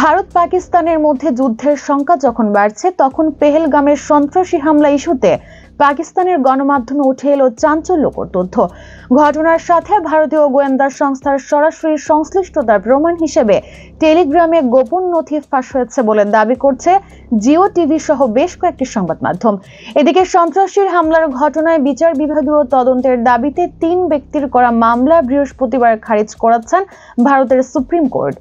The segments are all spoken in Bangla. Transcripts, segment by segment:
ভারত পাকিস্তানের মধ্যে যুদ্ধের সংখ্যা যখন বাড়ছে, তখন পেহেলগামের সন্ত্রাসী হামলা ইস্যুতে পাকিস্তানের গণমাধ্যমে উঠে এলো চাঞ্চল্যকর তথ্য। ঘটনার সাথে ভারতীয় গোয়েন্দা সংস্থার সরাসরি সংশ্লিষ্টতার প্রমাণ হিসেবে টেলিগ্রামে গোপন নথি ফাঁস হয়েছে বলে দাবি করছে জিও টিভি সহ বেশ কয়েকটি সংবাদ মাধ্যম। এদিকে সন্ত্রাসীর হামলার ঘটনায় বিচার বিভাগীয় তদন্তের দাবিতে 3 ব্যক্তির করা মামলা বৃহস্পতিবার খারিজ করেছেন ভারতের সুপ্রিম কোর্ট।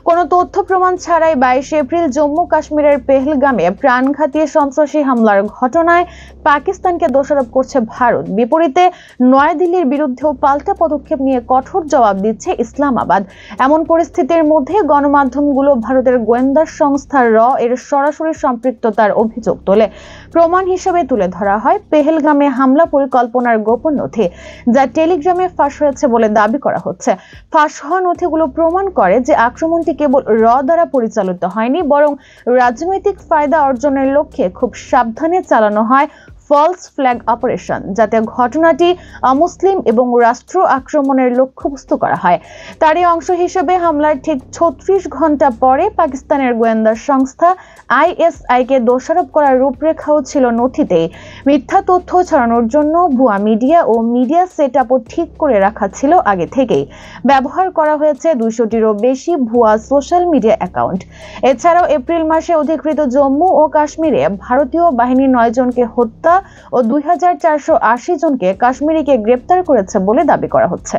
কোনো তথ্য প্রমাণ ছাড়াই 22 এপ্রিল জম্মু কাশ্মীরের পেহেলগামে প্রাণঘাতী সন্ত্রাসী হামলার ঘটনায় পাকিস্তানকে দোষারোপ করছে ভারত। বিপরীতে নয়াদিল্লির বিরুদ্ধেও পাল্টা পদক্ষেপ নিয়ে কঠোর জবাব দিচ্ছে ইসলামাবাদ। এমন পরিস্থিতির মধ্যে গণমাধ্যমগুলো ভারতের গোয়েন্দা সংস্থা এর সরাসরি সম্পৃক্ততার অভিযোগ তোলে। প্রমাণ হিসেবে তুলে ধরা হয় পেহেলগামে হামলা পরিকল্পনার গোপন নথি, যা টেলিগ্রামে ফাঁস হয়েছে বলে দাবি করা হচ্ছে। ফাঁস হওয়া নথিগুলো প্রমাণ করে যে আক্রমণটি কেবল দ্বারা পরিচালিত হয়নি, বরং রাজনৈতিক ফায়দা অর্জনের লক্ষ্যে খুব সাবধানে চালানো হয় ফলস ফ্ল্যাগ অপারেশন, যাতে ঘটনাটি অমুসলিম এবং রাষ্ট্র আক্রমণের লক্ষ্যবস্তু করা হয়। তারই অংশ হিসেবে হামলার ঠিক 36 ঘন্টা পরে পাকিস্তানের গোয়েন্দা সংস্থা ISI কে দোষারোপ করার রূপরেখাও ছিল নথিতে। মিথ্যা তথ্য ছড়ানোর জন্য ভুয়া মিডিয়া ও মিডিয়া সেটআপও ঠিক করে রাখা ছিল আগে থেকেই। ব্যবহার করা হয়েছে 200টিরও বেশি ভুয়া সোশ্যাল মিডিয়া অ্যাকাউন্ট। এছাড়াও এপ্রিল মাসে অধিকৃত জম্মু ও কাশ্মীরে ভারতীয় বাহিনী 9 জনকে হত্যা ও 2480 জনকে কাশ্মীরিকে গ্রেপ্তার করেছে বলে দাবি করা হচ্ছে।